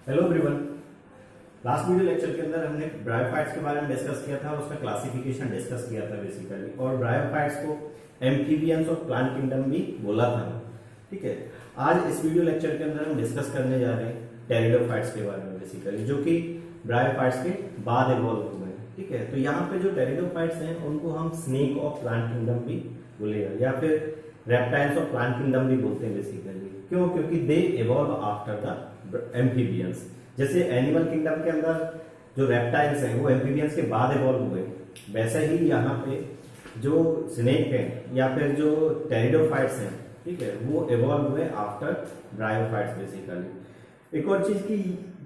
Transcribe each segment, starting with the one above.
Hello everyone. Last video lecture के अंदर हमने ब्रायोफाइट्स के बारे में डिस्कस किया था, उसका क्लासिफिकेशन डिस्कस किया था बेसिकली, और ब्रायोफाइट्स को एम्फीबियंस और प्लांट किंगडम भी बोला था। ठीक है, आज इस वीडियो लेक्चर के अंदर हम डिस्कस करने जा रहे हैं टेरिडोफाइट्स के बारे में बेसिकली, जो कि ब्रायोफाइट्स के बाद इवॉल्व हुए हैं। ठीक है, तो यहाँ पे जो टेरिडोफाइट्स हैं उनको हम स्नेक ऑफ प्लांट किंगडम भी बोलेगा, या फिर रेप्टाइल्स ऑफ प्लांट किंगडम भी बोलते हैं बेसिकली। क्यों? क्योंकि दे इवॉल्व आफ्टर द एम्फीबियंस। जैसे एनिमल किंगडम के अंदर जो रेप्टाइल्स हैं वो एम्फीबियंस के बाद इवॉल्व हुए, वैसे ही यहाँ पे जो स्नेक हैं या फिर जो टेरिडोफाइट्स हैं, ठीक है, वो इवॉल्व हुए आफ्टर ब्रायोफाइट्स बेसिकली। एक और चीज की,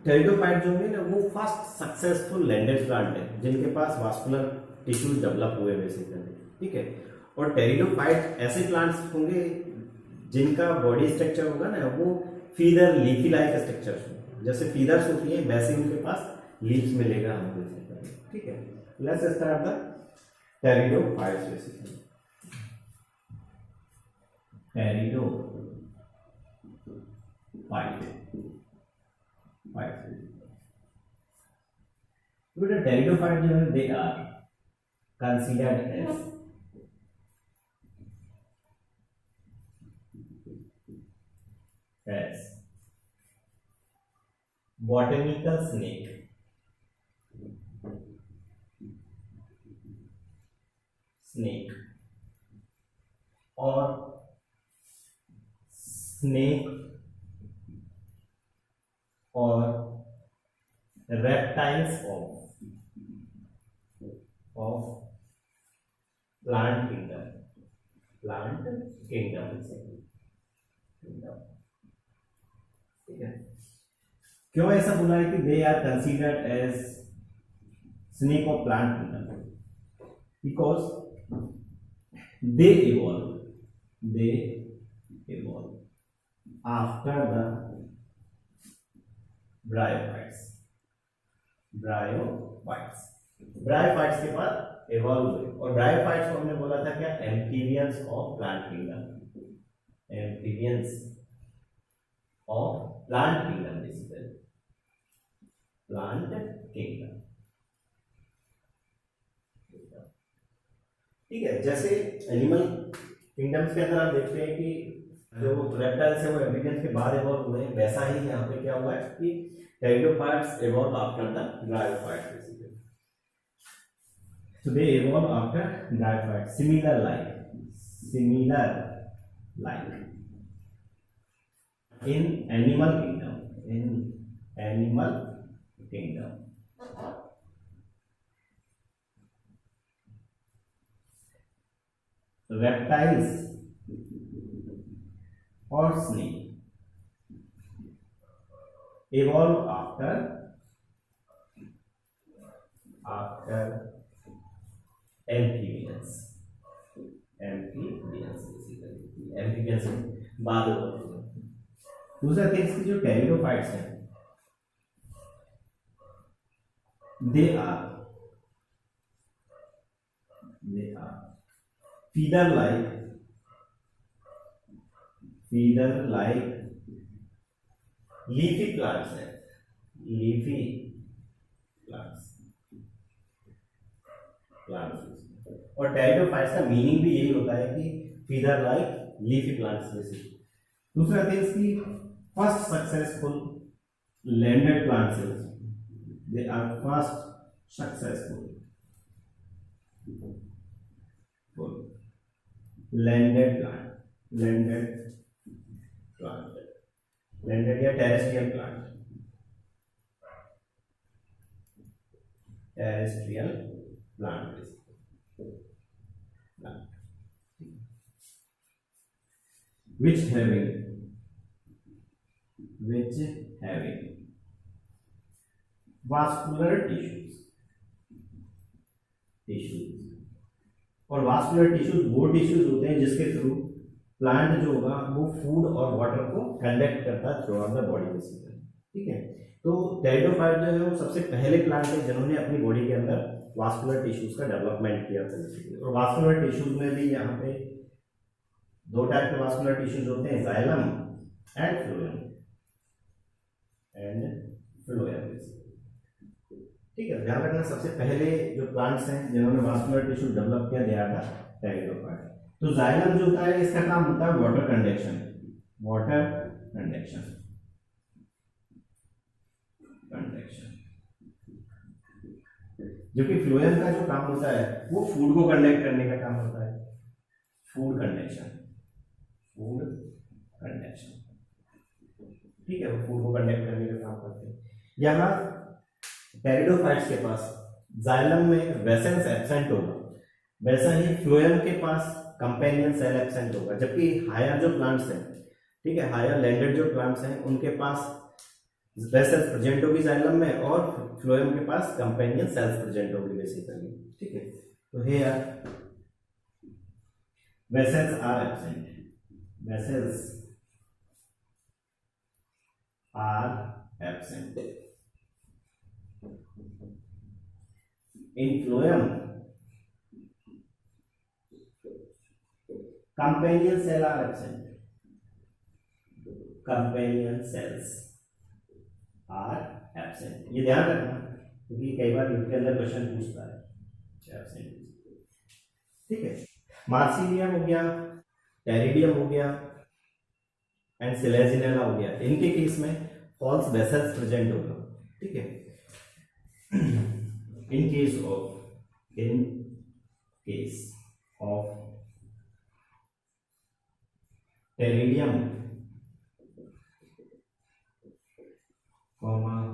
टेरिडोफाइट जो है ना वो फर्स्ट सक्सेसफुल लैंडेड प्लांट है जिनके पास वास्कुलर टिश्यूज डेवलप हुए बेसिकली। ठीक है, और टेरिडोफाइट ऐसे प्लांट्स होंगे जिनका बॉडी स्ट्रक्चर होगा ना वो फीदर लीफी लाइक स्ट्रक्चर, जैसे फीदर्स होती है वैसे उनके पास लीव्स मिलेगा हमको बेसिकली। ठीक है, let's start the pteridophytes basically. Pteridophyte जो है they are considered as botanical snake or snake or reptiles of plant kingdom ठीक है। क्यों ऐसा बोला है कि they are considered as snake of plant kingdom? Because they evolve after the bryophytes के बाद इवॉल्व हुए। और ब्रायोफाइट्स को हमने बोला था क्या? Amphibians of plant kingdom, basically plant kingdom. ठीक है, जैसे एनिमल किंगडम्स के अंदर आप देखते हैं कि जो रेप्टाइल्स है वो एम्फीबियंस के बाद इवॉल्व हुए, वैसा ही यहाँ पे क्या हुआ है कि pteridophytes evolve after the bryophytes basically. So they evolve after bryophite, similar like in animal kingdom. Reptiles or snake evolve after amphibians basically, बाद में। दूसरा थिंग्स की जो टेरिडोफाइट्स हैं they are feeder like leafy plants है, और pteridophytes का meaning भी यही होता है कि feeder like leafy plants basically. दूसरा थिंग्स की first successful landed plants, they are first successful landed या terrestrial plant which having vascular tissues, और वास्कुलर टिश्यूज वो टिश्यूज होते हैं जिसके थ्रू प्लांट जो होगा वो फूड और वाटर को कंडक्ट करता है through out the body basically. ठीक है, तो टेरिडोफाइट जो है वो सबसे पहले प्लांट है जिन्होंने अपनी बॉडी के अंदर वास्कुलर टिश्यूज का डेवलपमेंट किया था बेसिकली। और वास्कुलर टिश्यूज में भी यहाँ पे दो टाइप के वास्कुलर टिश्यूज होते हैं, जाइलम एंड फ्लोएम। ठीक है, ध्यान रखना सबसे पहले जो प्लांट्स हैं जिन्होंने वास्कुलर टिश्यू डेवलप किया, दे आर द टेरिडोफाइट। तो जाइलम जो होता है इसका काम होता है वाटर कंडक्शन, वाटर कंडक्शन, जबकि फ्लोएम का जो काम होता है वो फूड को कंडक्ट करने का काम होता है, फूड कंडक्शन, फूड कंडक्शन। ठीक है, वो फूड को कंडक्ट करने का काम करते हैं। यहाँ टेरिडोफाइट्स के पास जाइलम में वेसल्स एब्सेंट होगा, वैसा ही फ्लोएम के पास कंपेनियन सेल एब्सेंट होगा, जबकि हायर जो प्लांट्स हैं, ठीक है, हायर लैंडेड जो प्लांट्स हैं उनके पास वेसल्स प्रेजेंट होगी जाइलम में, और फ्लोएम के पास कंपेनियन सेल्स प्रेजेंट होगी बेसिकली। ठीक है, तो here vessels are absent, vessels are absent in phloem, companion cell are absent, companion cells are absent. ये ध्यान रखना क्योंकि कई बार इसके अंदर क्वेश्चन पूछता है एब्सेंट। ठीक है, मार्सिलियम हो गया, टेरिडियम हो गया एंड सिलेजिनेला हो गया, इनके केस में फॉल्स वेसल्स प्रेजेंट होगा। ठीक है, in case of Pteridium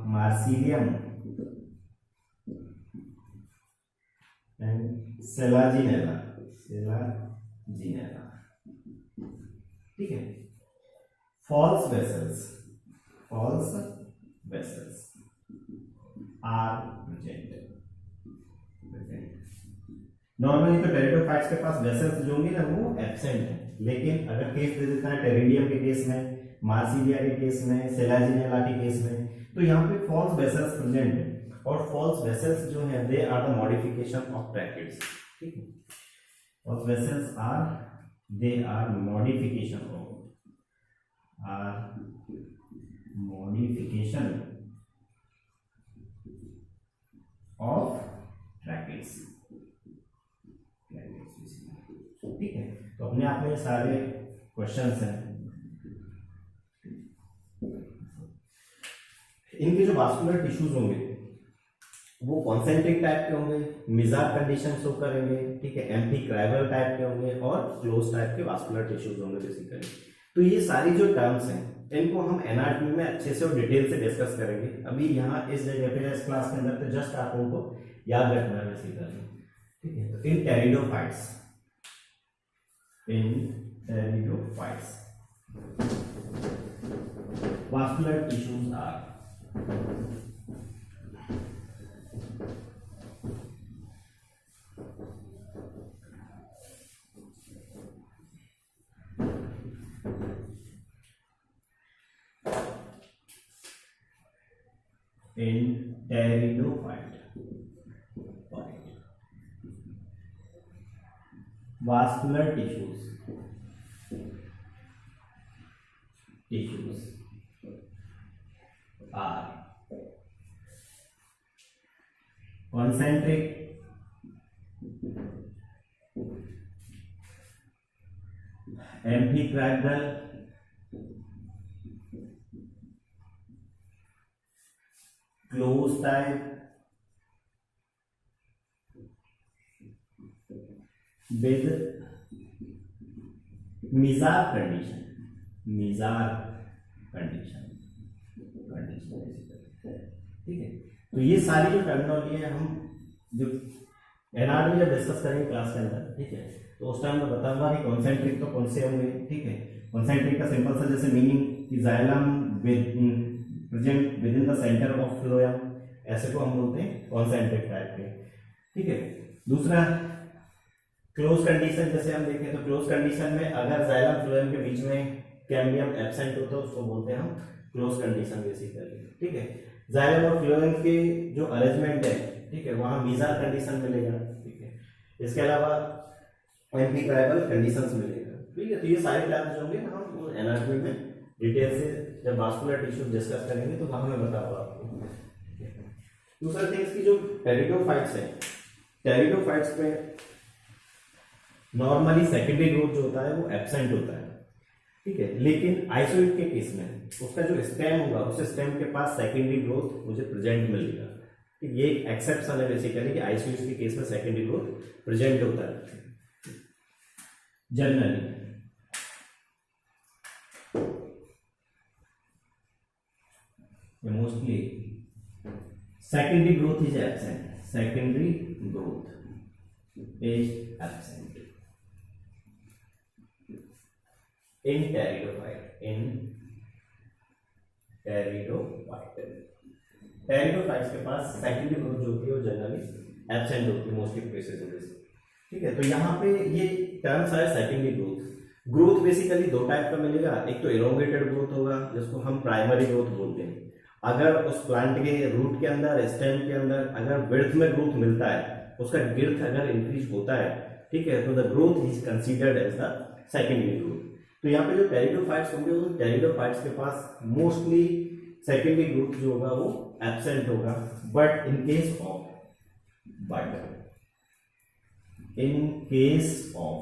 Marsilea and Selaginella, ठीक है, false vessels are present. Normally तो टेरिडोफाइट्स के पास वेसल्स जो होंगे ना वो एब्सेंट है, लेकिन अगर केस दे देता है टेरिडियम के केस में, मार्सिलिया के केस में, सेलाजिनेला के केस में, तो यहाँ पे फॉल्स वेसल्स प्रेजेंट है, और फॉल्स वेसल्स जो है they are the modification of brackets. ठीक है, false vessels are they are modification of brackets. ठीक है, तो अपने आप में सारे क्वेश्चंस हैं। इनके जो वास्कुलर टिश्यूज होंगे वो कॉन्सेंट्रिक टाइप के होंगे, मिजार कंडीशन शो करेंगे। ठीक है, एम्फीक्राइवल टाइप के होंगे और क्लोज टाइप के वास्कुलर टिश्यूज होंगे बेसिकली। तो ये सारी जो टर्म्स हैं इनको हम एनाटॉमी में अच्छे से और डिटेल से डिस्कस करेंगे। अभी यहाँ इस जगह पे इस क्लास के अंदर तो जस्ट आप लोगों को याद रखना है बेसिकली। ठीक है, तो इन pteridophytes vascular tissues are in pteridophyte. Vascular tissues are concentric, amphicriral, closed type, with Mizar condition. ठीक है, तो ये सारी जो टर्मिनोलॉजी है हम जो एनाटॉमी जब डिस्कस करेंगे क्लास के अंदर, ठीक है, तो उस टाइम मैं बताऊंगा कि कॉन्सेंट्रिक तो कौन से होंगे। ठीक है, कॉन्सेंट्रिक का सिंपल सा जैसे मीनिंग कि xylem present with in the centre of phloem, ऐसे को हम बोलते हैं कॉन्सेंट्रिक टाइप के। ठीक है, दूसरा क्लोज कंडीशन, जैसे हम देखें तो क्लोज कंडीशन में अगर जाइलम फ्लोएम के बीच में कैम्बियम एब्सेंट होता है उसको बोलते हैं हम क्लोज कंडीशन बेसिकली। ठीक है, जाइलम और फ्लोएम के जो अरेंजमेंट है, ठीक है, वहां मीजार कंडीशन मिलेगा। ठीक है, इसके अलावा एम्फीक्राइवल कंडीशंस मिलेगा। ठीक है, तो ये सारे टर्म्स जो होंगे हम एनाटॉमी में डिटेल से जब वास्कुलर टिश्यू डिस्कस करेंगे तो वहां मैं बताऊंगा आपको। दूसरा थिंग्स की जो टेरिडोफाइट्स है, टेरिडोफाइट्स में नॉर्मली सेकेंडरी ग्रोथ जो होता है वो एब्सेंट होता है, ठीक है, लेकिन आइसोइड के केस में उसका जो स्टेम होगा उस स्टेम के पास सेकेंडरी ग्रोथ मुझे प्रेजेंट मिलेगा। ये एक एक्सेप्शन है बेसिकली कि आइसोइड के केस में सेकेंडरी ग्रोथ प्रेजेंट होता है generally. Mostly secondary growth is absent, secondary growth is absent in pteridophyte, in pteridophyte। Pteridophytes के पास सेकेंडरी ग्रोथ जो होती है वो जनरली एब्सेंट होती है मोस्टली केसेस में, ठीक है। तो यहाँ पे ये टर्म्स है सेकेंडरी ग्रोथ। ग्रोथ बेसिकली दो टाइप का मिलेगा, एक तो इलोंगेटेड ग्रोथ होगा जिसको हम प्राइमरी ग्रोथ बोलते हैं। अगर उस प्लांट के रूट के अंदर, स्टेम के अंदर अगर विड्थ में ग्रोथ मिलता है, उसका गिर्थ अगर इंक्रीज होता है, ठीक है, तो the growth is considered as the secondary growth. तो यहाँ पे जो टेरिडोफाइट्स होंगे उन टेरिडोफाइट्स के पास मोस्टली सेकेंडरी ग्रोथ जो होगा वो एब्सेंट होगा। But in case of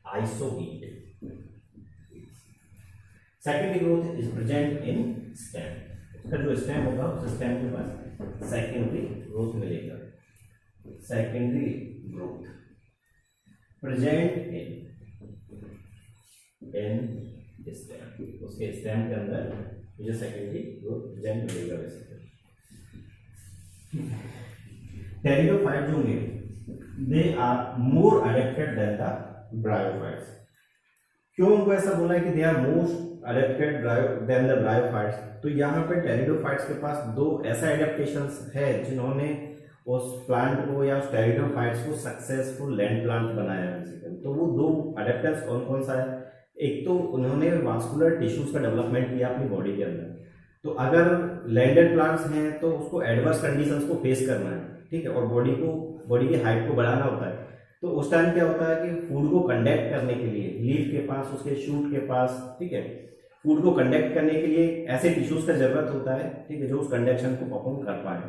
Isoetes secondary growth is present in stem. उसका जो स्टेम होगा उस स्टेम के पास सेकेंडरी ग्रोथ मिलेगा, secondary growth present in stem. उसके स्टेम के अंदर मुझे सेकेंडरी ग्रोथ प्रेजेंट मिलेगा बेसिकली। टेरिडोफाइट जो होंगे they are more adapted than the bryophytes. क्यों उनको ऐसा बोला है कि they are most adapted than the bryophytes? तो यहाँ पे टेरिडोफाइट्स के पास दो ऐसा एडेप्टेशंस है जिन्होंने उस प्लांट को या उस टेरिडोफाइट्स को सक्सेसफुल लैंड प्लांट बनाया है। तो वो दो अडेप्टेंस कौन कौन सा है? एक तो उन्होंने वास्कुलर टिश्यूज का डेवलपमेंट किया अपनी बॉडी के अंदर। तो अगर लैंडेड प्लांट्स हैं तो उसको एडवर्स कंडीशंस को फेस करना है, ठीक है, और बॉडी की हाइट को बढ़ाना होता है। तो उस टाइम क्या होता है कि फूड को कंडक्ट करने के लिए लीफ के पास, उसके शूट के पास, ठीक है, फूड को कंडक्ट करने के लिए ऐसे टिश्यूज का जरूरत होता है, ठीक है, जो उस कंडक्शन को परफॉर्म कर पाए,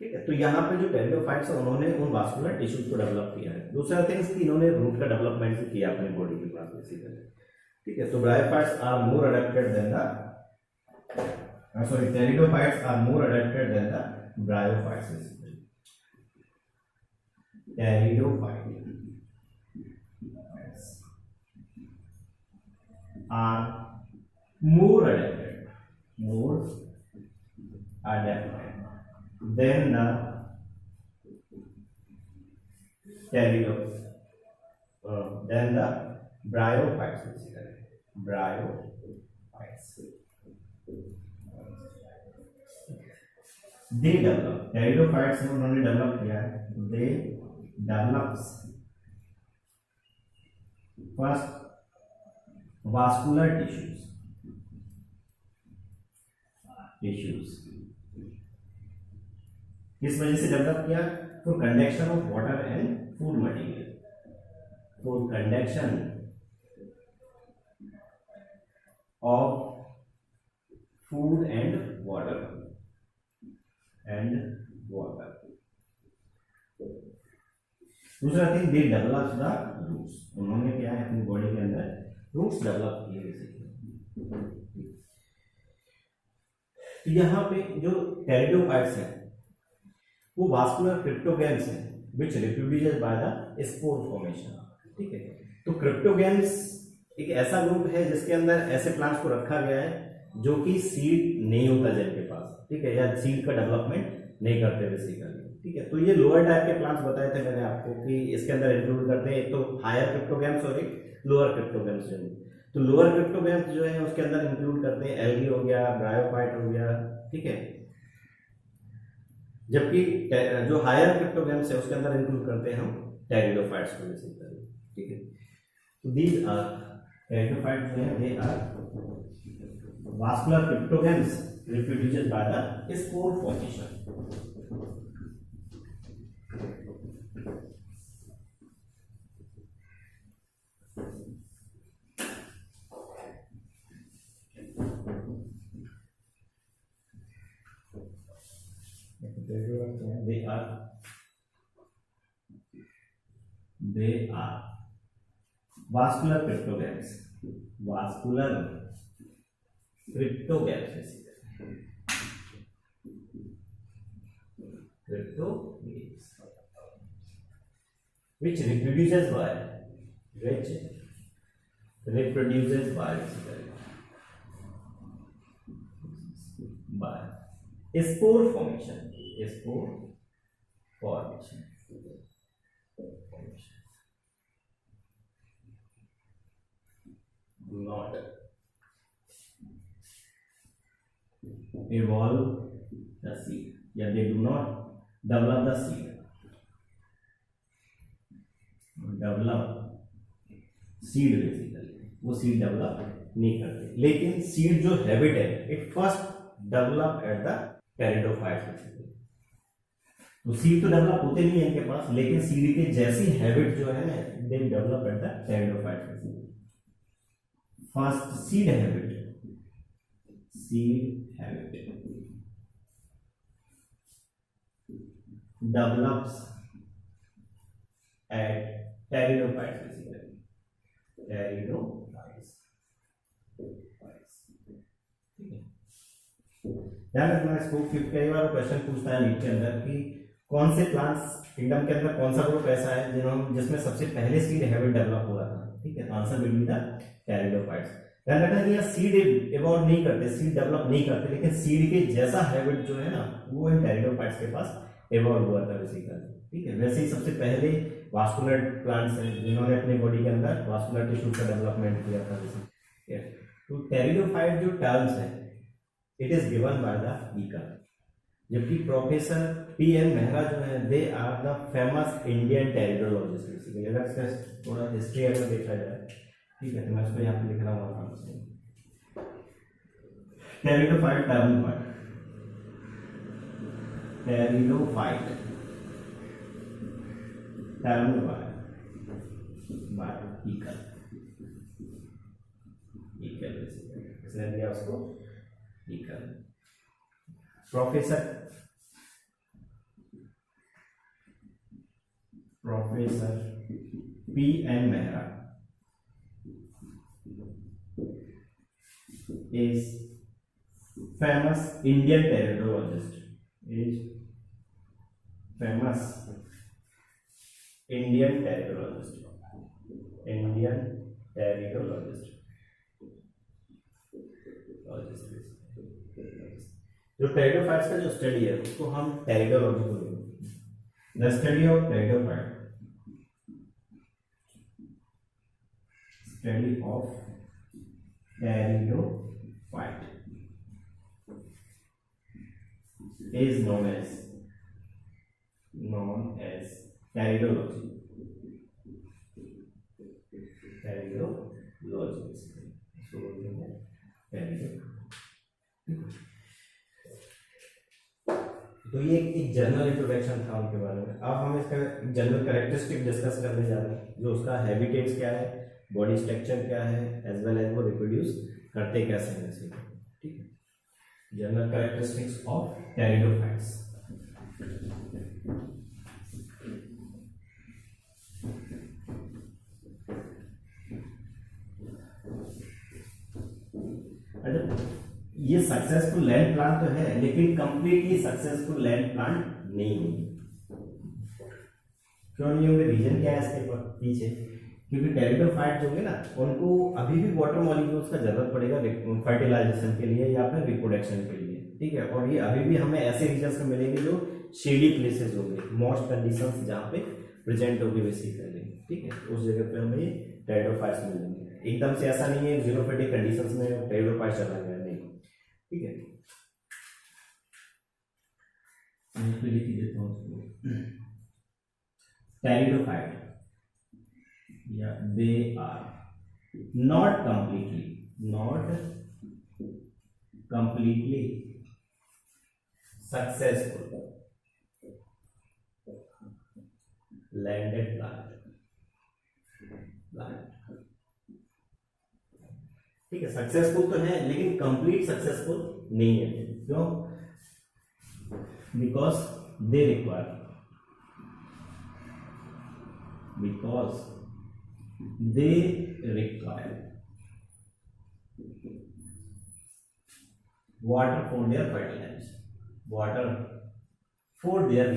ठीक है। तो यहाँ पे जो टेरिडोफाइट्स है उन्होंने उन वास्कुलर टिश्यूज को डेवलप किया है। दूसरा थिंग्स कि इन्होंने रूट का डेवलपमेंट भी किया अपनी बॉडी के पास बेसिकली, ठीक है। तो bryophytes are more adapted than the pteridophytes are more adapted than the bryophytes. Pteridophytes are more adapted than the than the bryophytes basically. Bryophytes they develop, pteridophytes ने उन्होंने डेवलप किया है, they develops first vascular tissues किस वजह से develop किया? For conduction of water and food material, for conduction of food and water दूसरा thing they develop the roots. उन्होंने क्या है अपनी बॉडी के अंदर रूट्स डेवलप किए बेसिकली। तो यहाँ पे जो टेरिडोफाइट्स हैं वो वास्कुलर क्रिप्टोगेम्स हैं which reproduces by the spore formation, ठीक है। तो क्रिप्टोगेम्स एक ऐसा ग्रुप है जिसके अंदर ऐसे प्लांट्स को रखा गया है जो कि सीड नहीं होता जिनके पास, ठीक है, या सीड का डेवलपमेंट नहीं करते बेसिकली, ठीक है। तो ये लोअर टाइप के प्लांट्स बताए थे मैंने आपको कि इसके अंदर इंक्लूड करते हैं एक तो हायर क्रिप्टोगेम्स और एक लोअर क्रिप्टोगेम्स जो है। तो लोअर क्रिप्टोगेम्स जो है उसके अंदर इंक्लूड करते हैं एल्गी हो गया, ब्रायोफाइट हो गया, ठीक है, जबकि जो हायर क्रिप्टोगेम्स है उसके अंदर इंक्लूड करते हैं हम टेरिडोफाइट्स को बेसिकली, ठीक है। तो दीज आर टेरिडोफाइट्स जो है they are vascular cryptogams reproduced by the spore formation. क्या है, they are vascular cryptograms, vascular cryptograms, cryptograms which reproduces by spore formation, do not evolve the seed, या they do not develop the seed, basically वो seed develop नहीं करते, लेकिन seed जो habit है it first develop at the pteridophytes. तो seed तो develop होते नहीं है इनके पास, लेकिन सीड के जैसी हैबिट जो है ना they develop at the pteridophytes. First seed habit develops at pteridophytes, ध्यान रखना इसको। कई बार क्वेश्चन पूछता है नीट के अंदर कि कौन से प्लांट्स किंगडम के अंदर कौन सा ग्रुप ऐसा है जिसमें सबसे पहले सीड हैबिट डेवलप हुआ था, ठीक है, answer will be the pteridophytes. ध्यान रखना कि यहाँ सीड इवॉल्व नहीं करते, सीड डेवलप नहीं करते, लेकिन सीड के जैसा हैबिट जो है ना वो इन टेरिडोफाइट्स के पास इवॉल्व हुआ था बेसिकली, ठीक है। वैसे ही सबसे पहले वास्कुलर प्लांट्स हैं जिन्होंने अपनी बॉडी के अंदर वास्कुलर टिश्यू का डेवलपमेंट किया था बेसिकली। तो टेरिडोफाइट जो टर्म्स है it is given by the Eichler, जबकि प्रोफेसर पी.एन. मेहरा जो है they are the famous Indian pteridologist basically. अगर इसका थोड़ा हिस्ट्री अगर देखा जाए, ठीक है, तो मैं इसको यहाँ पे लिख रहा हूँ आराम से। टेरिडोफाइट टर्म पर टेरिडोफाइट टर्म बाय ईकर, इसने दिया उसको eager. Professor P N. Mehra is famous Indian teridologist, जो टेरिडोफाइट्स का जो स्टडी है उसको हम टेरिडोलॉजी बोलेंगे, the study of pteridophyte, study of pteridophyte is known as pteridology basically, इसको बोलते हैं टेरिडोलॉजी। तो ये एक जनरल इंट्रोडक्शन था उनके बारे में। अब हम इसका जनरल कैरेक्टरिस्टिक डिस्कस करने जा रहे हैं, जो उसका हैबिटेट्स क्या है, बॉडी स्ट्रक्चर क्या है, एज वेल एज वो रिप्रोड्यूस करते कैसे हैं, ठीक है। General characteristics of pteridophytes. ये सक्सेसफुल लैंड प्लांट तो है, लेकिन कंप्लीटली सक्सेसफुल लैंड प्लांट नहीं होगी। क्यों नहीं होंगे, रीजन क्या है इसके पीछे? क्योंकि टेरिडोफाइट जो है ना उनको अभी भी वाटर मॉलिक्यूल्स का जरूरत पड़ेगा फर्टिलाइजेशन के लिए या फिर रिप्रोडक्शन के लिए, ठीक है। और ये अभी भी हमें ऐसे रीजन्स में मिलेंगे जो शेडी प्लेसेस होंगे, मॉइस्ट कंडीशंस जहाँ पे प्रेजेंट होगी बेसिकली, ठीक है। उस जगह पे हमें टेरिडोफाइट्स मिलेंगे। एकदम से ऐसा नहीं है जीरोफिटिक कंडीशंस में टेरिडोफाइट चला गया, नहीं, ठीक है। मैं लिख देता हूँ उसको, टेरिडोफाइट या they are not completely successful landed plant, ठीक है। सक्सेसफुल तो है लेकिन कंप्लीट सक्सेसफुल नहीं है। क्यों? Because they require water for their fertilization, water for their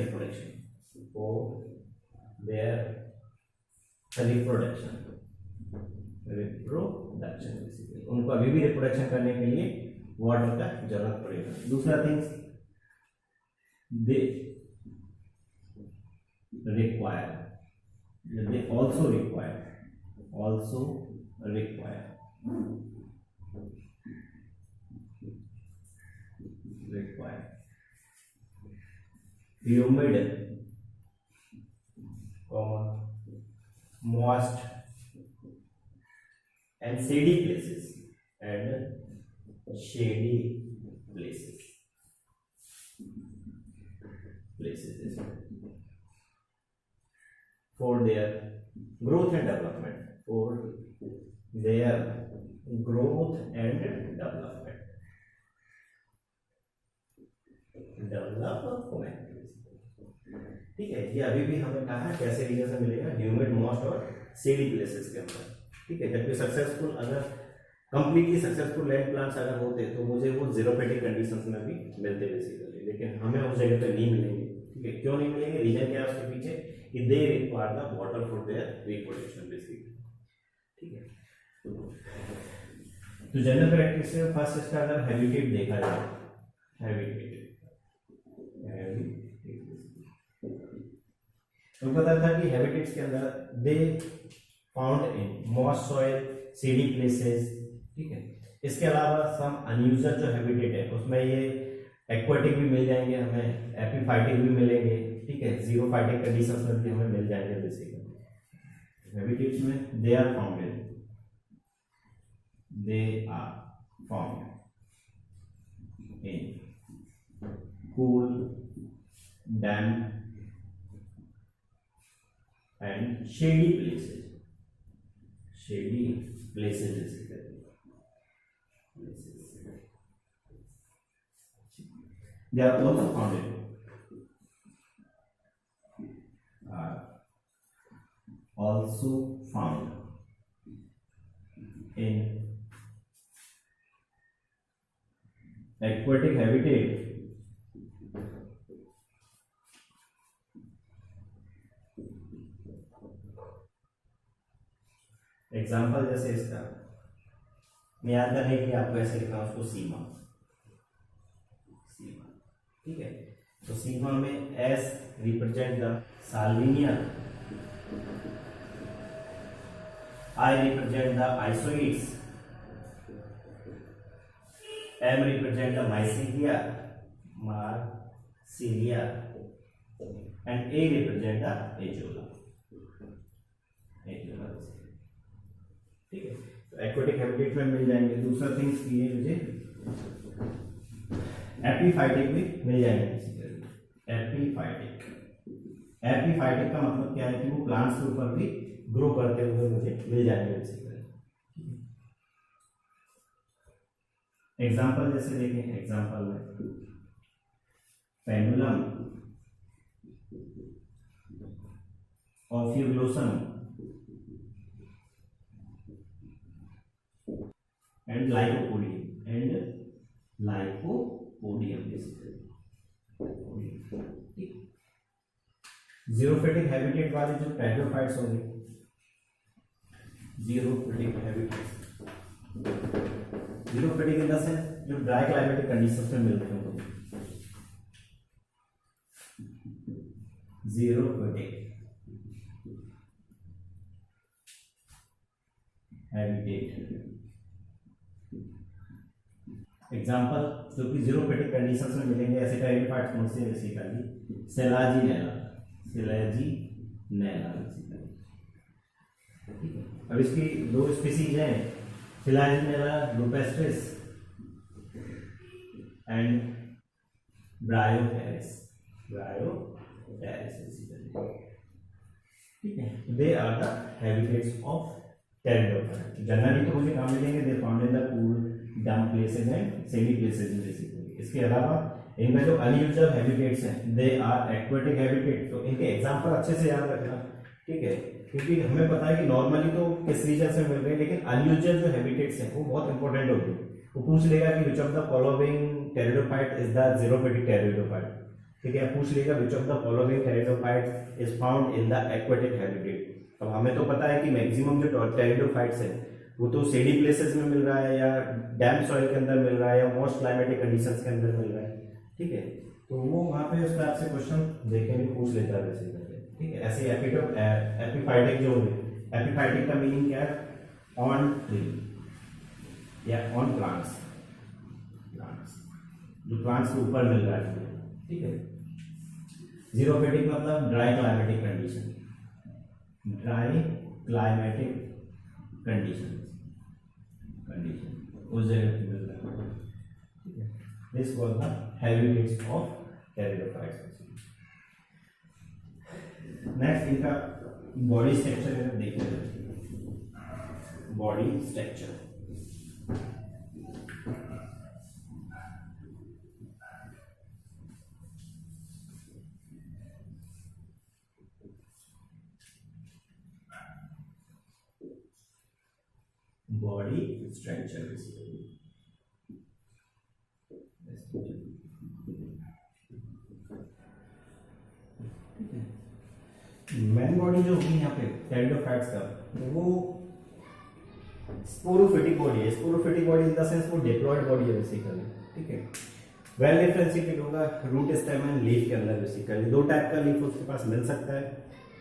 reproduction, basically उनको अभी भी रिप्रोडक्शन करने के लिए वाटर का जरूरत पड़ेगा। दूसरा things they also require humid, moist and shady places for their growth and development, ठीक है। ये अभी भी हमें कहा है कैसे रीजन से मिलेगा, ह्यूमिड, मॉइस्ट और सेडी प्लेसेस के अंदर, ठीक है। जबकि सक्सेसफुल, अगर कंप्लीटली सक्सेसफुल लैंड प्लांट्स अगर होते तो मुझे वो जीरोफिटिक कंडीशंस में भी मिलते बेसिकली, लेकिन हमें उस जगह पे नहीं मिलेंगे, ठीक है। क्यों नहीं मिलेंगे, रीजन क्या है उसके पीछे, कि they require the water for their reproduction basically, ठीक है। तो जनरल कैरेक्टरिस्टिक फर्स्ट इसका अगर हैबिटेट देखा जाए, तो पता था कि हैबिटेट्स के अंदर दे found in moist soil, CD places, ठीक है। इसके अलावा सम अनयूजुअल जो हैबिटेट है उसमें ये एक्वाटिक भी मिल जाएंगे हमें, एपीफाइटिक भी मिलेंगे, ठीक है। जीरोफाइटिक कंडीशंस में भी हमें मिल जाएंगे बेसिकली। हैबिटेट्स में they are found in cool, damp and shady places they are also found in aquatic habitat, example जैसे इसका मैं याद करने के लिए आपको ऐसे लिखा हूं उसको सीमा, ठीक है। तो सीमा में S represent the Salvinia, I represent the Isoetes, M represent the Marsilea and A represent the Azolla, ठीक है। तो एक्वाटिक हैबिटेट में मिल जाएंगे। दूसरा थिंग्स ये मुझे एपीफाइटिक भी मिल जाएंगे। एपीफाइटिक का मतलब क्या है कि वो प्लांट्स के ऊपर भी ग्रो करते हुए मुझे मिल जाएंगे बेसिकली। एग्जांपल जैसे देखें, एग्जांपल में pendulum, Ophioglossum and lycopodium basically। Xerophytic habitat वाले जो टेट्राफाइट्स होंगे, जीरोफिटिक इन द सेंस जो ड्राई क्लाइमेटिक कंडीशंस में मिलते हैं, जीरोफिटिक हैबिटेट। एग्जाम्पल जो कि जीरोफिटिक कंडीशंस में मिलेंगे ऐसे टेरिफाइट्स कौन से, बेसिकली सेलाजिनेला बेसिकली, ठीक है। अब इसकी दो स्पीसीज हैं, Selaginella rupestris and Bryopteris basically, ठीक है। They are the habitats of pteridophyte. Generally तो मुझे कहाँ मिलेंगे, they found in the cool, damp places and shady places basically. इसके अलावा इनका जो अनयूजुअल हैबिटेट्स हैं दे आर एक्वेटिक हैबिटेट। तो इनके एग्जांपल अच्छे से याद रखना, ठीक है, क्योंकि हमें पता है कि नॉर्मली तो किस रीजन से मिल रहे हैं, लेकिन अनयूजुअल जो हैबिटेट्स हैं वो बहुत इंपॉर्टेंट होती है। वो पूछ लेगा कि which of the following pteridophyte is the ज़ीरोफिटिक pteridophyte, ठीक है, पूछ लेगा which of the following pteridophyte is found in the aquatic habitat. अब हमें तो पता है कि मैक्सिमम जो टेरिडोफाइट्स हैं वो तो सेडी प्लेसेस में मिल रहा है या डैम सॉइल के अंदर मिल रहा है या मॉइस्ट क्लाइमेटिक कंडीशंस के अंदर मिल रहा है, ठीक है। तो वो वहां पे उस टाइप से क्वेश्चन देखेंगे, पूछ लेता है वैसे करके, ठीक है। ऐसे एपिफाइटिक जो होंगे, एपिफाइटिक का मीनिंग क्या है, ऑन ट्री या ऑन प्लांट्स, जो प्लांट्स के ऊपर मिल रहा है, ठीक है। ज़ीरोफिटिक मतलब dry climatic condition, dry climatic condition उस जगह पे मिल रहा है, ठीक है। This was the habitats of pteridophytes. Next इनका बॉडी स्ट्रक्चर है, देखिए body structure. Body structure man body जो होगी यहाँ पे टेरिडोफाइट्स का, वो स्पोरोफिटिक बॉडी है। Sporophytic body in the sense वो डिप्लॉयड बॉडी है बेसिकली, ठीक है। वेल डिफरेंशिएटेड होगा रूट स्टेम एंड लीफ के अंदर। बेसिकली दो टाइप का लीफ उसके पास मिल सकता है,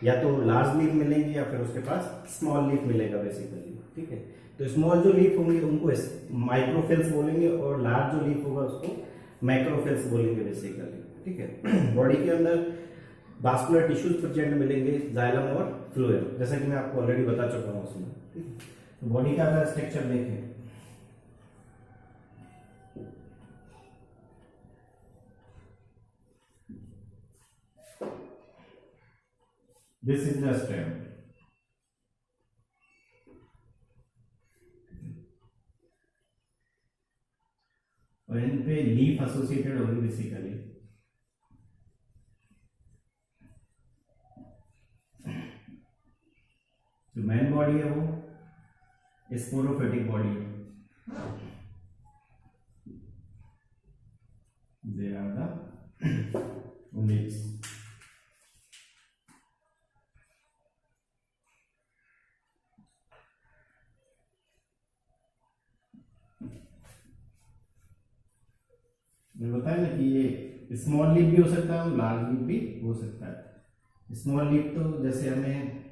या तो लार्ज लीफ मिलेंगे या फिर उसके पास स्मॉल लीफ मिलेगा बेसिकली, ठीक है। तो स्मॉल जो लीफ होंगे उनको माइक्रोफिल्स बोलेंगे और लार्ज जो लीफ होगा उसको मैक्रोफिल्स बोलेंगे बेसिकली, ठीक है। बॉडी के अंदर वास्कुलर टिश्यूज प्रेजेंट मिलेंगे, जाइलम और फ्लोएम, जैसा कि मैं आपको ऑलरेडी बता चुका हूँ उसमें, ठीक है। तो बॉडी का अगर स्ट्रक्चर देखें, दिस इज द स्टेम, और इन पे लीफ एसोसिएटेड होगी बेसिकली। जो मेन बॉडी है वो स्पोरोफिटिक बॉडी है, दे आर द लीव्स। मैं बताया ना कि ये स्मॉल लीफ भी हो सकता है और लार्ज लीफ भी हो सकता है। स्मॉल लीफ तो जैसे हमें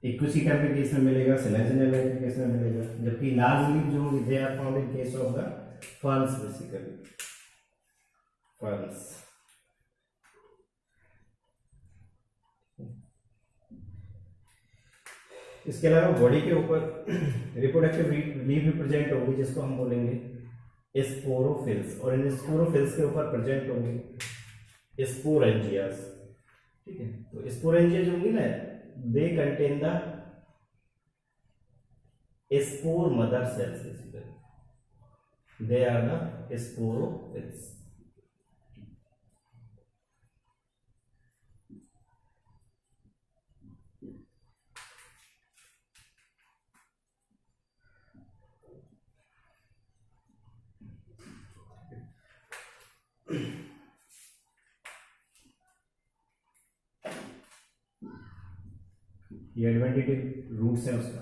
एक्विसिका के केस में मिलेगा, सेलेजनल के केस में मिलेगा, जबकि लार्ज लीफ जो they are found in case of the ferns basically, ferns. इसके अलावा बॉडी के ऊपर रिप्रोडक्टिव लीफ भी प्रेजेंट होगी, जिसको हम बोलेंगे स्पोरोफिल्स, और इन स्पोरोफिल्स के ऊपर प्रेजेंट होंगे स्पोरेंजियास, ठीक है। तो स्पोरेंजिया जो होंगी ना, they contain the spore mother cells basically, they are the sporophylls. ये एडवेंटिटिव रूट्स है उसका,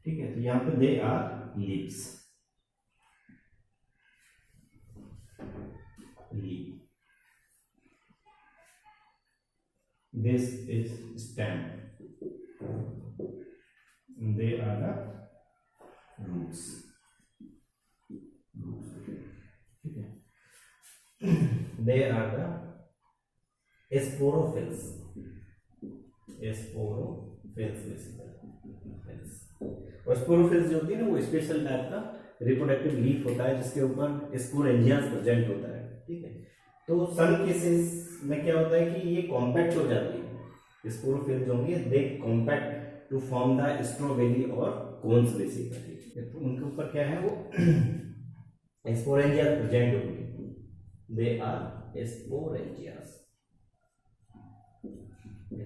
ठीक है। तो यहां पे they are leaves, this is stem, they are the roots, ठीक है। They are the sporophylls, sporophylls basically. और स्पोरोफिल्स जो होती है ना, वो स्पेशल टाइप का रिप्रोडक्टिव लीफ होता है जिसके ऊपर स्पोरेंजियास प्रेजेंट होता है, ठीक है। तो सम केसेस में क्या होता है कि ये कॉम्पैक्ट हो जाती है, स्पोरोफिल्स जो होंगे they compact to form the strawberry और कोन्स बेसिकली। तो उनके ऊपर क्या है वो स्पोरेंजिया प्रेजेंट होंगे, दे आर स्पोरेंजियास,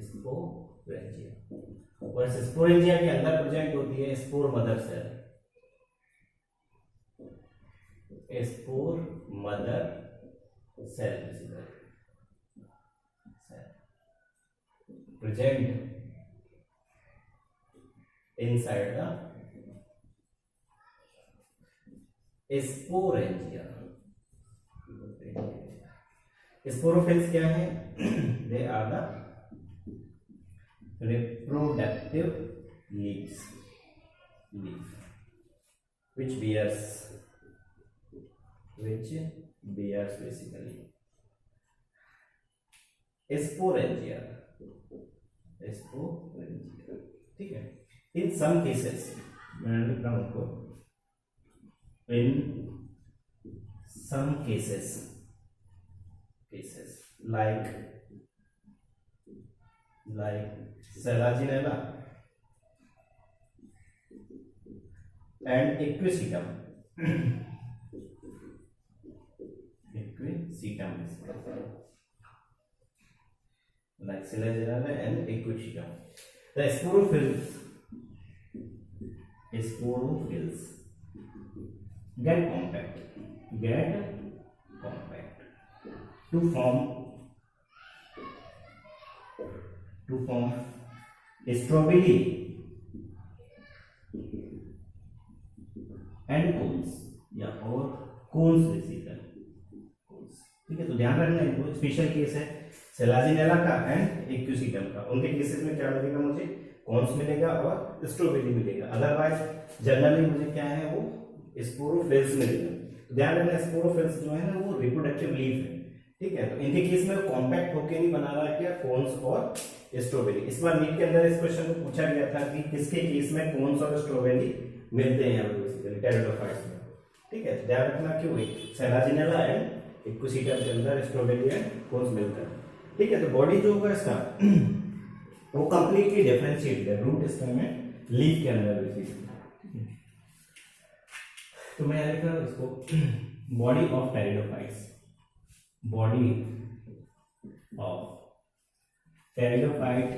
स्पोरेंजिया। और स्पोरेंजिया के अंदर प्रेजेंट होती है spore mother cell, spore mother cell present inside the sporangia। Sporophylls क्या है? They are the reproductive leaves, which bears basically sporangia, ठीक है। इन सम केसेस, मैंने लिख रहा हूं उनको, in some cases like Selaginella and Equisetum like Selaginella and Equisetum, the sporophylls get compact to form strawberry and cones, या और cones basically, ठीक है। तो ध्यान रखना इनको, स्पेशल केस है सेलाजिनेला का एंड एक्यूसीटम का। उनके केसेस में क्या मिलेगा मुझे? कॉन्स मिलेगा और स्ट्रॉबेरी मिलेगा। अदरवाइज जनरली मुझे क्या है वो स्पोरोफिल्स मिलेगा। तो ध्यान रखना स्पोरोफिल्स जो है ना वो रिप्रोडक्टिव लीफ है, ठीक है। तो इनके केस में कॉम्पैक्ट होके नहीं बना रहा है क्या? कॉन्स और स्ट्रॉबेरी। इस बार नीट के अंदर इस क्वेश्चन को पूछा गया था कि किसके केस में कॉन्स और स्ट्रॉबेरी मिलते हैं बेसिकली टेरिडोफाइट्स में, ठीक है। ध्यान रखना क्यों है सेलाजिनेला एंड एक्विसीटम के अंदर स्ट्रॉबेरी एंड कॉन्स मिलते हैं, ठीक है। तो बॉडी जो होगा इसका वो कंप्लीटली डिफरेंशिएटेड है, रूट इसका में लीफ के अंदर बेसिकली। तो मैं लिख रहा हूं इसको body of pteridophytes, body of pteridophyte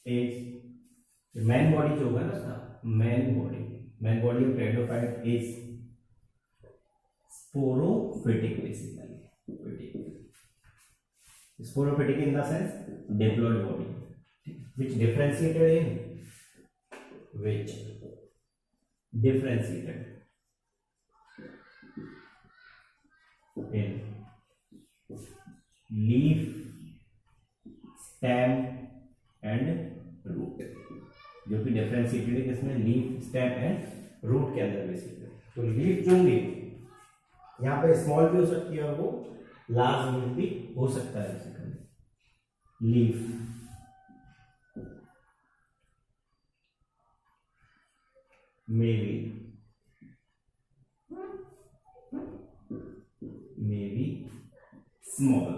is main body जो होगा ना उसका main body of pteridophyte is sporophytic basically, sporophytic in the sense diploid body which differentiated in leaf, stem and root, जो कि डिफरेंशिएटेड है किसमें? लीफ, स्टेम एंड रूट के अंदर बेसिकली। तो लीफ जो होंगी यहाँ पे स्मॉल भी हो सकती है और वो लार्ज लीफ भी हो सकता है basically. Leaf may be small,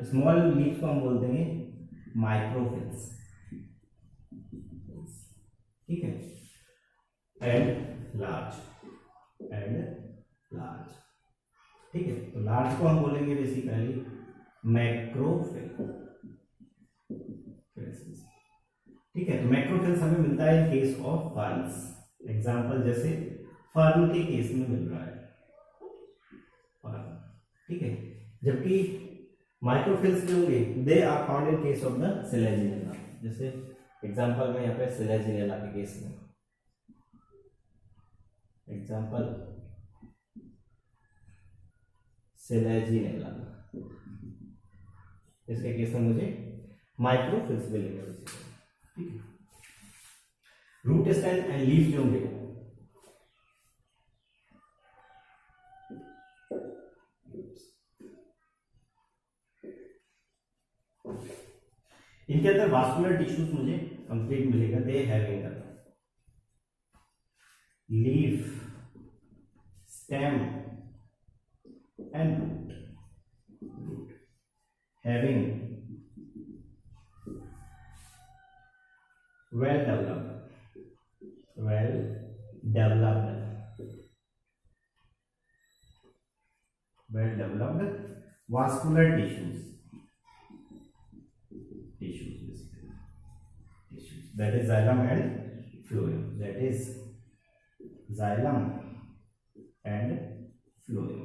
small leaf को हम बोलते हैं माइक्रोफिल्स, ठीक है। एंड लार्ज, ठीक है। तो लार्ज को हम बोलेंगे बेसिकली मैक्रोफिल, ठीक है। तो मैक्रोफिल्स हमें मिलता है केस ऑफ फर्न्स, एग्जांपल जैसे फर्न के केस में मिल रहा है फर्न, ठीक है। जबकि माइक्रोफिल्स जो होंगे they are found in case of the Selaginella, जैसे एग्जांपल में यहाँ पे सेलेजिनेला के केस में एग्जांपल सेलेजिनेला, इसके केस में मुझे माइक्रोफिल्स मिलेंगे, ठीक है। रूट स्टेम एंड लीफ जो होंगे इनके अंदर वास्कुलर टिश्यूज मुझे कंप्लीट मिलेगा, they having leaf stem and root having well developed vascular tissues that is xylem and phloem,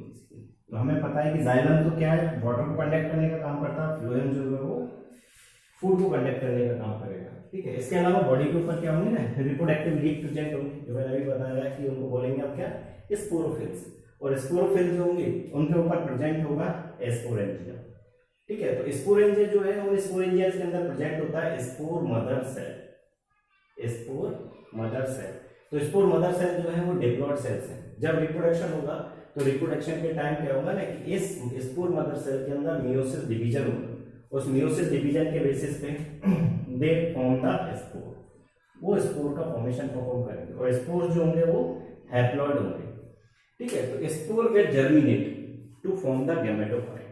तो हमें पता है कि जाइलम तो क्या है, वाटर को कंडक्ट करने का काम करता है, फ्लोएम जो है वो फूड को कंडक्ट करने का काम करेगा। ठीक है, इसके अलावा बॉडी के ऊपर क्या होंगे ना, रिप्रोडक्टिव लीफ प्रेजेंट होंगे, जो मैंने अभी बताया कि उनको बोलेंगे आप क्या, स्पोरोफिल्स, और स्पोरोफिल्स जो होंगे उनके ऊपर प्रेजेंट होगा स्पोरेंजिया। ठीक है, तो स्पोरेंजिया जो है उन स्पोरेंजिया के अंदर प्रेजेंट होता है स्पोर मदर सेल। तो स्पोर मदर सेल जो है वो डिप्लॉयड सेल्स हैं। जब रिप्रोडक्शन होगा तो रिप्रोडक्शन के टाइम क्या होगा ना कि इस स्पोर मदर सेल के अंदर मियोसिस डिवीजन होगा, उस मियोसिस डिवीजन के बेसिस पे दे फॉर्म द स्पोर, वो स्पोर का फॉर्मेशन परफॉर्म करेंगे, और स्पोर जो होंगे वो हैप्लॉइड होंगे। ठीक है, तो spore will germinate to form the gametophyte.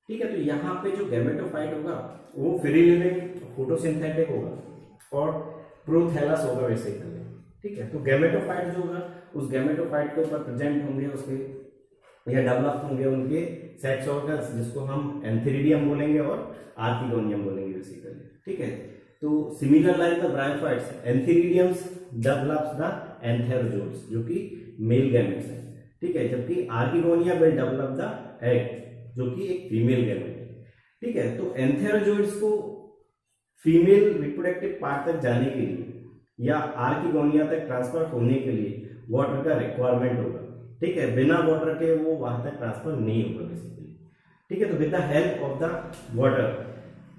ठीक है, तो यहाँ पे जो गैमेटोफाइट होगा वो फ्री लिविंग फोटोसिंथेटिक होगा और प्रोथैलस होगा बेसिकली। ठीक है, तो गैमेटोफाइट जो होगा उस गैमेटोफाइट के ऊपर प्रेजेंट होंगे उसके या डेवलप होंगे उनके सेक्स ऑर्गन्स, जिसको हम एंथेरिडियम बोलेंगे और आर्किगोनियम बोलेंगे बेसिकली। ठीक है, तो similar like the bryophytes, antheridiums develops the antherozoids जो कि मेल गैमेट्स है। ठीक है, जबकि archegonia will develop the egg जो कि एक फीमेल गैमेट है। ठीक है, तो एंथेरोजोइड्स को फीमेल रिप्रोडक्टिव पार्ट तक जाने के लिए या आर्किगोनिया तक ट्रांसफर होने के लिए वाटर का रिक्वायरमेंट होगा। ठीक है, बिना वाटर के वो वहां तक ट्रांसफर नहीं होगा बेसिकली। ठीक है, तो with the help of the water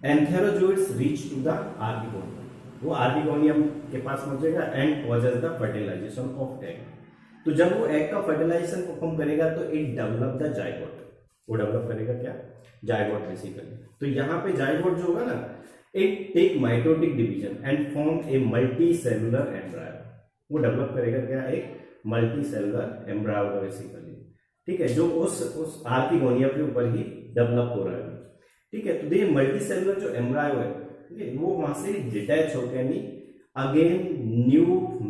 antherozoids reach to the archegonium, वो आर्किगोनियम के पास पहुंचेगा and causes the fertilization of egg. तो जब वो एग का फर्टिलाइजेशन परफॉर्म करेगा तो इट डेवलप द जाइगोट, वो डेवलप करेगा क्या, जाइगोट बेसिकली। तो यहाँ पे जाइगोट जो होगा ना, it take mitotic division and form a multi cellular embryo, वो डेवलप करेगा क्या, एक मल्टी सेलुलर एम्ब्रायो बेसिकली। ठीक है, जो उस आर्किगोनिया के ऊपर ही डेवलप हो रहा है। ठीक है, तो ये मल्टी सेलुलर जो एम्ब्रायो है, ठीक है, वो वहां से डिटैच होकर यानी अगेन न्यू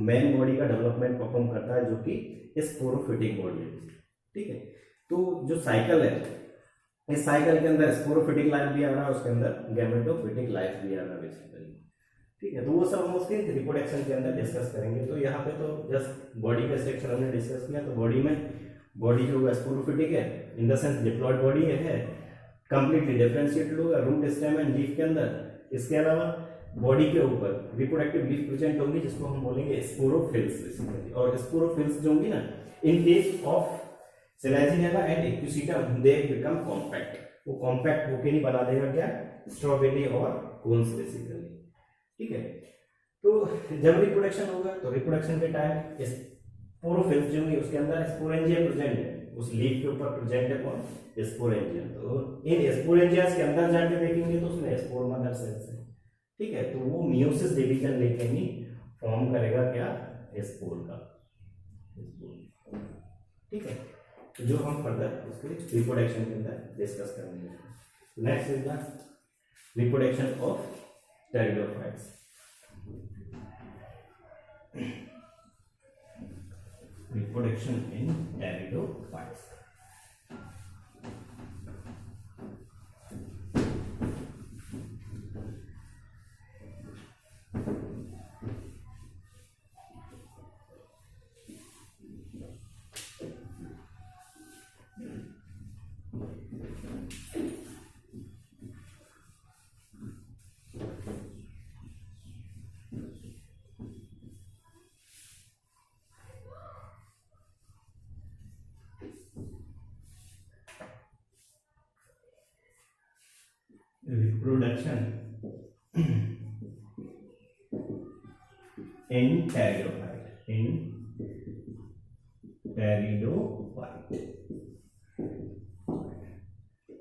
मैन बॉडी का डेवलपमेंट परफॉर्म करता है जो कि स्पोरोफिटिक बॉडी है। ठीक है, तो जो साइकिल है, इस साइकिल के अंदर स्पोरोफिटिक लाइफ भी आ रहा है, उसके अंदर गैमेटोफिटिक लाइफ भी आ रहा है बेसिकली। ठीक है, तो वो सब हम उसके रिप्रोडक्शन के अंदर डिस्कस करेंगे। तो यहाँ पे तो जस्ट बॉडी का स्ट्रक्चर हमने डिस्कस किया। तो बॉडी जो होगा स्पोरोफिटिक है, in the sense diploid body है, कंप्लीटली डिफरेंशिएटेड होगा रूट, स्टेम एंड लीफ के अंदर। इसके अलावा बॉडी के ऊपर रिप्रोडक्टिव लीफ प्रेजेंट होंगी जिसको हम बोलेंगे स्पोरोफिल्स बेसिकली। और स्पोरोफिल्स जो होंगी ना, इन case of Selaginella and equisetum they become compact, वो कॉम्पैक्ट होके नहीं बना देगा क्या, स्ट्रॉबेरी और कोन्स बेसिकली। ठीक है, तो जब रिप्रोडक्शन होगा तो रिप्रोडक्शन के टाइम स्पोरोफिल्स जो होंगे उसके अंदर स्पोरेंजिया प्रेजेंट है, उस लीफ के ऊपर प्रेजेंट है कौन, स्पोरेंजिया। तो इन स्पोरेंजियास के अंदर जाके देखेंगे तो उसमें स्पोर मदर सेल्स है। ठीक है, तो वो मियोसिस डिवीजन लेके ही फॉर्म करेगा क्या, स्पोर का। ठीक है, तो जो हम फर्दर उसके रिप्रोडक्शन के अंदर डिस्कस करेंगे। Next is the reproduction of pteridophytes. Reproduction in pteridophytes. Reproduction in pteridophyte,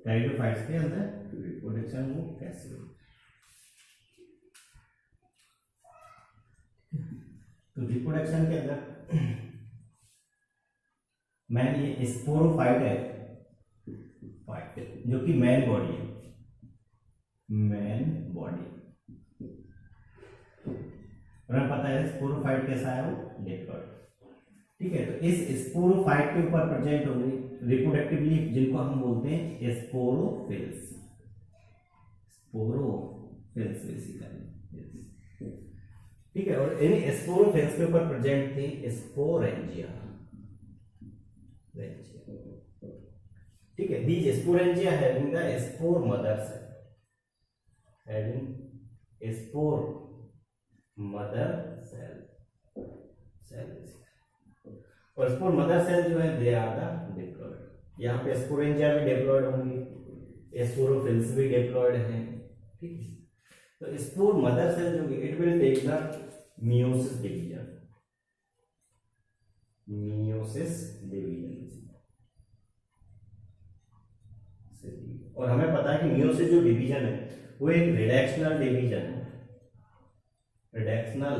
pteridophytes के अंदर रिप्रोडक्शन वो कैसे हो। तो रिप्रोडक्शन के अंदर मैन ये स्पोरोफाइट है, जो कि मैन बॉडी है, मैन बॉडी। हमें पता है स्पोरोफाइट कैसा है, वो डिप्लॉयड। ठीक है, तो इस स्पोरोफाइट के ऊपर प्रेजेंट होंगे रिप्रोडक्टिव लीफ, जिनको हम बोलते हैं स्पोरोफिल्स, स्पोरोफिल्स बेसिकली। ठीक है, और इन स्पोरोफिल्स के ऊपर प्रेजेंट थी स्पोरेंजिया। ठीक है, these sporangia having the spore mother cell, having spore mother cell, और स्पोर मदर सेल जो है दे आर द डिप्लॉयड। यहाँ पे स्पोरेंजिया भी डिप्लॉयड होंगे, स्पोरोफिल्स भी डिप्लॉयड हैं। ठीक है, तो स्पोर मदर सेल जो है it will take the meiosis division, meiosis division. और हमें पता है कि मियोसिस जो डिवीजन है वो एक रिडक्शनल डिवीजन है, रिडक्शनल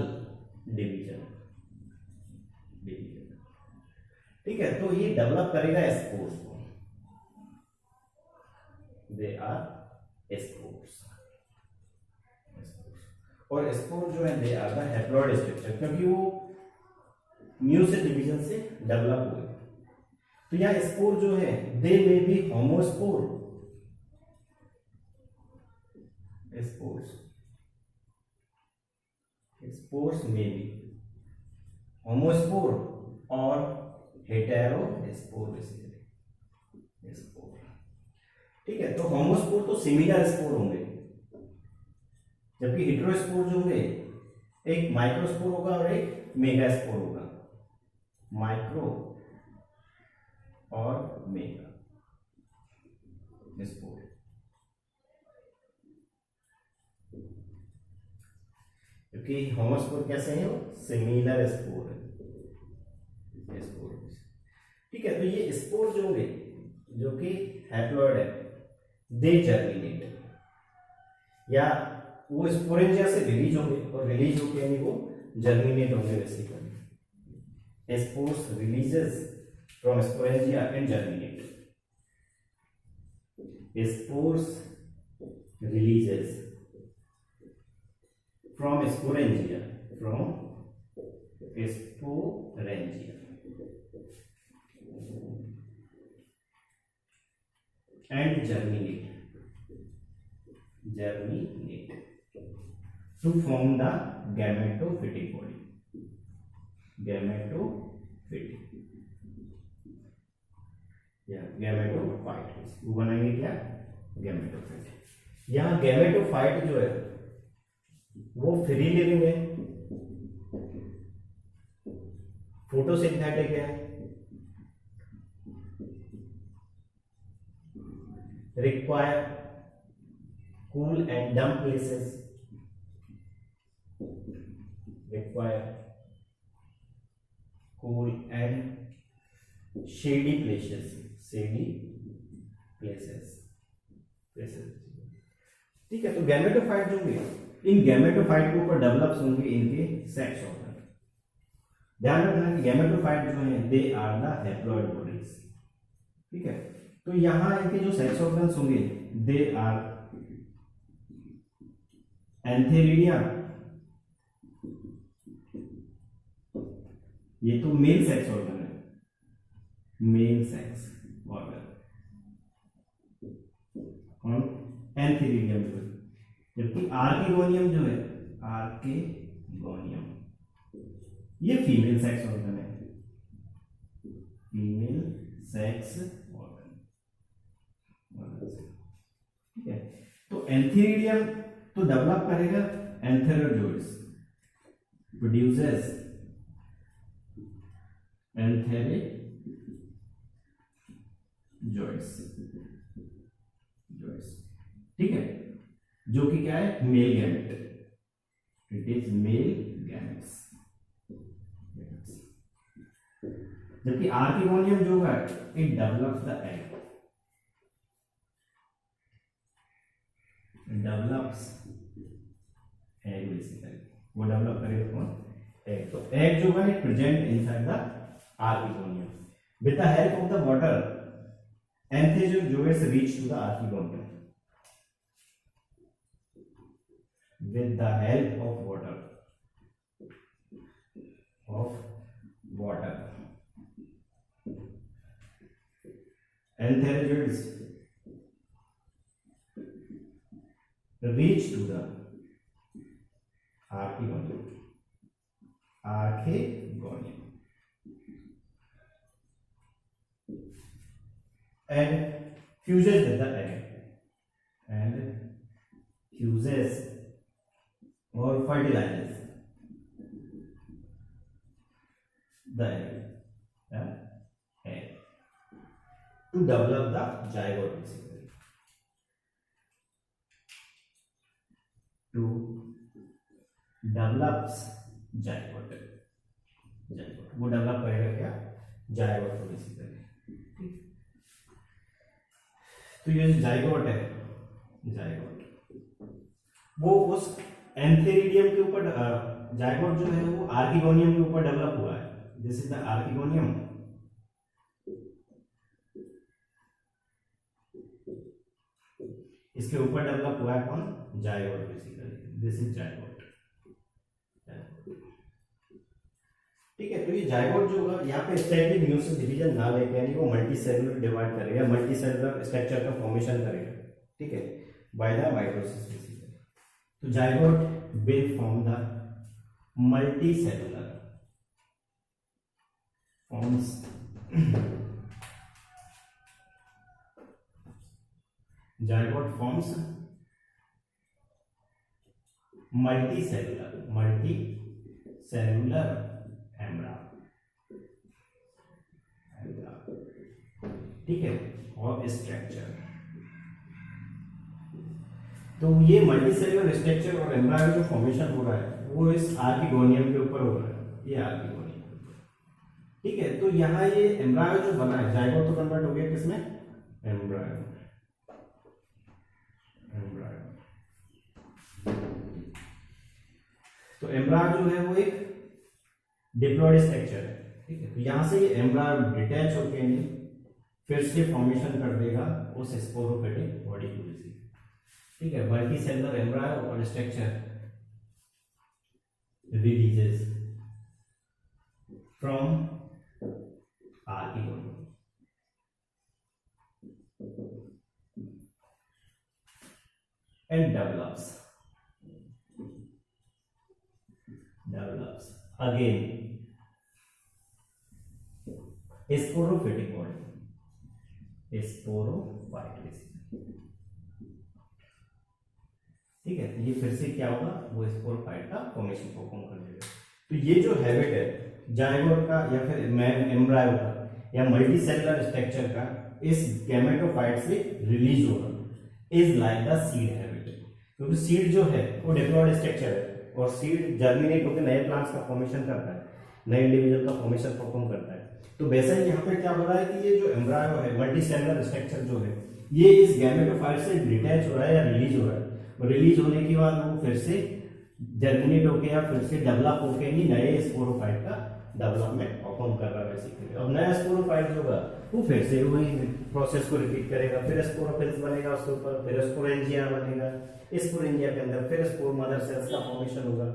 डिवीजन। ठीक है, तो ये डेवलप करेगा स्पोर्स को, दे आर स्पोर्स। और स्पोर जो है they are the haploid structure, क्योंकि वो मियोसिस डिवीजन से डेवलप हुए। तो यहाँ स्पोर जो है दे मे बी होमोस्पोर, स्पोर्स में भी होमोस्पोर और हेटेरोस्पोर बेसिकली स्पोर। ठीक है, तो होमोस्पोर तो सिमिलर स्पोर होंगे, जबकि हेटेरोस्पोर जो होंगे एक माइक्रोस्पोर होगा और एक मेगास्पोर होगा, माइक्रो और मेगा स्पोर। क्योंकि होमोस्पोर कैसे हैं, सिमिलर स्पोर है, स्पोर। ठीक है, तो ये स्पोर जो होंगे जो कि हैप्लॉइड है, दे जर्मिनेट, या वो स्पोरेंजिया से रिलीज होंगे, और रिलीज होके यानी वो जर्मिनेट होंगे basically. Spores releases from sporangia and germinate, spores releases from sporangia, and germinate to form the gametophytic body, gametophyte. वो बनाएंगे क्या, गैमेटोफाइट। यहाँ गैमेटोफाइट जो है वो फ्री लिविंग है, फोटोसिंथेटिक है, require cool and damp places, shady places। ठीक है, तो गैमेटोफाइट जो होंगे, इन गैमेटोफाइट के ऊपर डेवलप होंगे इनके सेक्स ऑर्गन। ध्यान रखना कि गैमेटोफाइट जो है they are the haploid bodies. ठीक है, तो यहां इनके जो सेक्स ऑर्गन्स होंगे दे आर एंथेरिडिया, ये तो मेल सेक्स ऑर्गन है, मेल सेक्स ऑर्गन, और एंथेरिडियम जो है, जबकि आर्किगोनियम जो है, आर्किगोनियम ये फीमेल सेक्स ऑर्गन है, फीमेल सेक्स ऑर्गन। ठीक है, तो एंथेरिडियम तो डेवलप करेगा एंथेरोजोइड्स, प्रोड्यूसेस एंथेरोजोइड्स, ठीक है, जो कि क्या है, male gamete, it is male gametes. जबकि आर्किगोनियम जो है it develops the egg, basically वो डेवलप करेगा कौन, एग। तो एग जो है present inside the archegonium. With the help of the water antherozoids reach to the archegonium. With the help of water entherozoids reach to the archegonium and fuses with the egg or fertilizes the egg to develop the zygote basically. To develops zygote. वो develop करेगा क्या? Zygote को basically. ठीक. तो ये zygote है, zygote वो उस एंथेरिडियम के ऊपर, जायगोट जो है वो आर्किगोनियम के ऊपर डेवलप हुआ है. This is the archegonium. इसके ऊपर डेवलप हुआ है कौन? Zygote basically. This is zygote. ठीक है. तो ये जायगोट जो होगा यहाँ पे स्टैटिक न्यूक्लियर डिवीजन ना लेके यानी वो मल्टी सेलुलर डिवाइड करेगा, मल्टी सेलुलर स्ट्रक्चर का फॉर्मेशन करेगा. ठीक है, बाय द माइटोसिस बेसिकली. तो zygote will form the multicellular forms zygote forms multicellular embryo. ठीक है, और स्ट्रक्चर. तो ये मल्टीसेलुलर स्ट्रक्चर और एम्ब्रायो जो फॉर्मेशन हो रहा है वो इस आर्किगोनियम के ऊपर हो रहा है. ये आर्किगोनियम. ठीक है. तो यहाँ ये एम्ब्रायो जो बना है, जायगोट तो कन्वर्ट हो गया किसमें? एम्ब्रायो. तो एम्ब्रायो जो है वो एक डिप्लॉइड स्ट्रक्चर है. ठीक है. तो यहाँ से ये एम्ब्रायो डिटैच होकर फिर से फॉर्मेशन कर देगा उस स्पोरोफिटिक बॉडी को. ठीक है. मल्टी सेलुलर एम्ब्रायो और structure releases from archegonium and develops again sporophytic body. Sporophyte. ठीक है. ये फिर से क्या होगा? वो स्पोरोफाइट का फॉर्मेशन परफॉर्म कर देगा. तो ये जो हैबिट है जायगोट का या फिर एम्ब्रायो का या मल्टीसेलुलर स्ट्रक्चर का इस गैमेटोफाइट से रिलीज होगा is like the seed habit. क्योंकि सीड जो है वो डिप्लॉइड स्ट्रक्चर है और सीड जर्मिनेट होकर नए प्लांट्स का फॉर्मेशन करता है, नए इंडिविजुअल का फॉर्मेशन परफॉर्म करता है. तो वैसे ही यहाँ पे क्या हो रहा है कि ये जो एम्ब्रायो है, मल्टीसेलुलर स्ट्रक्चर जो है, ये इस गैमेटोफाइट से डिटैच हो रहा है या रिलीज हो रहा है. रिलीज होने के बाद वो फिर से जर्मिनेट होके या फिर से डेवलप होके ही नए स्पोरोफाइट का डेवलपमेंट परफॉर्म कर रहा है बेसिकली. अब नया स्पोरोफाइट जो होगा वो फिर से वही प्रोसेस को रिपीट करेगा. फिर स्पोरोफिल्स बनेगा उसके ऊपर, फिर स्पोरेंजिया बनेगा. स्पोरेंजिया के अंदर फिर स्पोर मदर सेल्स का फॉर्मेशन होगा.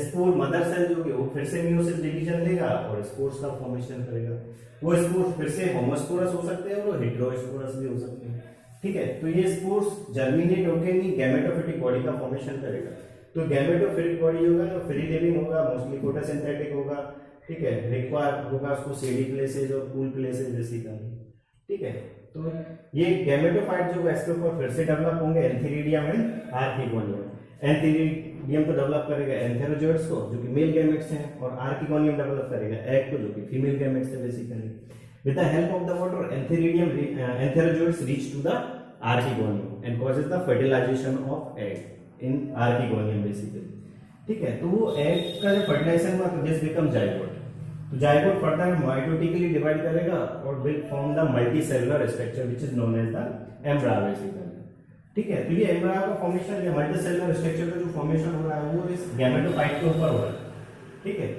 स्पोर मदर सेल जो है वो फिर से मियोसिस डिवीजन लेगा और स्पोर्स का फॉर्मेशन करेगा. वो स्पोर्स फिर से होमोस्पोरस हो सकते हैं और हेटेरोस्पोरस भी हो सकते हैं. ठीक है. तो ये स्पोर्स जर्मिनेट होकर ही गैमेटोफिटिक बॉडी का फॉर्मेशन करेगा. तो गैमेटोफिटिक बॉडी होगा तो फ्री लिविंग होगा, मोस्टली फोटोसिंथेटिक होगा. ठीक है. रिक्वायर होगा उसको शेडी प्लेसेस और कूल प्लेसेस बेसिकली. ठीक है. तो ये गैमेटोफाइट जो है इसके ऊपर फिर से डेवलप होंगे एंथेरिडियम एंड आर्किगोनियम. एंथेरिडियम तो डेवलप करेगा एंथेरोजोइड्स को जो कि मेल गैमेट्स हैं और आर्किगोनियम डेवलप करेगा एग को जो कि फीमेल गैमेट्स है basically. With the help of the water, entherozoids reach to the archegonium and causes the fertilization of egg in archegonium basically. ठीक है. तो वो egg का जब fertilization हुआ तो this becomes zygote. तो zygote further mitotically divide करेगा और will form the multicellular structure which is known as the embryo basically. ठीक है. तो ये embryo का formation या multicellular structure का जो formation हो रहा है वो इस gametophyte के ऊपर हो रहा है. ठीक है.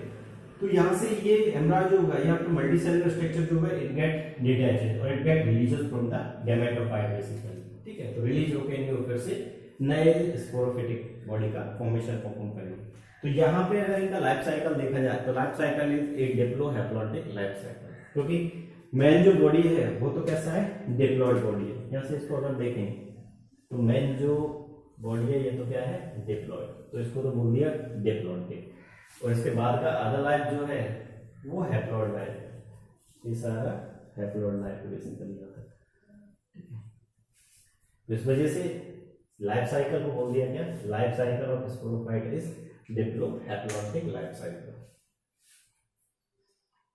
तो यहाँ से ये एम्ब्रायो जो होगा, यहाँ पे मल्टी सेलुलर स्ट्रक्चर जो होगा, इट गेट डिटैच्ड और it get releases from the gametophyte basically, ठीक है। तो रिलीज होकर इनके फिर से नए स्पोरोफिटिक बॉडी का फॉर्मेशन परफॉर्म करेंगे। तो यहाँ पे अगर इनका लाइफ साइकिल देखा जाए तो लाइफ साइकिल इज एक डिप्लोहैप्लॉइडिक लाइफ साइकिल, क्योंकि मेन जो बॉडी है वो तो कैसा है, डिप्लॉइड बॉडी है। यहाँ से इसको अगर देखें तो मेन जो बॉडी है ये तो क्या है, डिप्लॉइड, तो इसको तो बोल दिया डिप्लॉइडिक। और इसके बाद का अदर लाइफ जो है वो हैप्लॉइड लाइफ है, ये सारा हैप्लॉइड लाइफ बेसिकली होता है। तो इस वजह से लाइफ साइकिल को बोल दिया क्या, life cycle of sporophyte is diplohaplontic life cycle.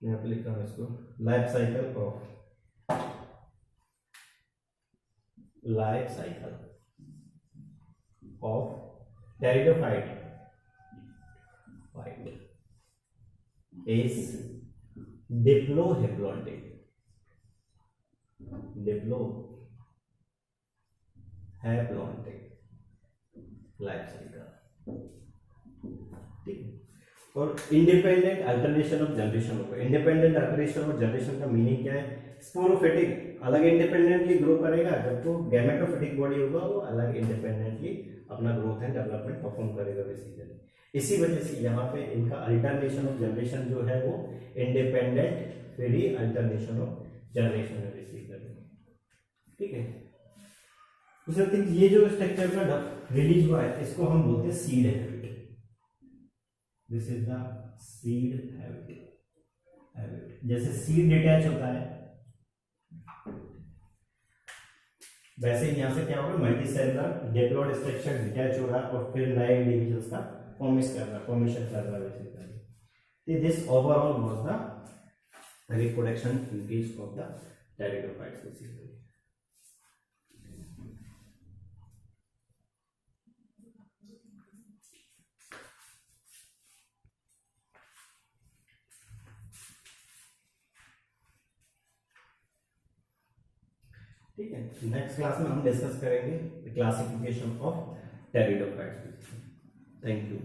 यहाँ पे लिखा हूं इसको, life cycle of pteridophyte is diplohaplontic life cycle, ठीक है। और इंडिपेंडेंट अल्टरनेशन ऑफ जनरेशन होगा। इंडिपेंडेंट अल्टरनेशन ऑफ जनरेशन का मीनिंग क्या है, स्पोरोफिटिक अलग इंडिपेंडेंटली ग्रो करेगा, जबकि गैमेटोफिटिक बॉडी होगा वो अलग इंडिपेंडेंटली अपना ग्रोथ एंड डेवलपमेंट परफॉर्म करेगा बेसिकली। इसी वजह से यहाँ पे इनका अल्टरनेशन ऑफ जनरेशन जो है वो इंडिपेंडेंट फिर ही अल्टरनेशन ऑफ जनरेशन है बेसिकली, ठीक है। दूसरा थिंग, ये जो स्ट्रक्चर का रिलीज हुआ है इसको हम बोलते हैं seed habit. This is the seed habit. जैसे सीड डिटैच होता है वैसे ही यहाँ से क्या होगा, मल्टीसेलुलर डिप्लॉइड स्ट्रक्चर डिटैच हो रहा है और फिर नए इंडिविजुअल्स का फॉर्मेशन कर रहा है basically. This overall was the reproduction in case of the pteridophytes basically. ठीक है, नेक्स्ट क्लास में हम डिस्कस करेंगे classification of pteridophytes. Thank you.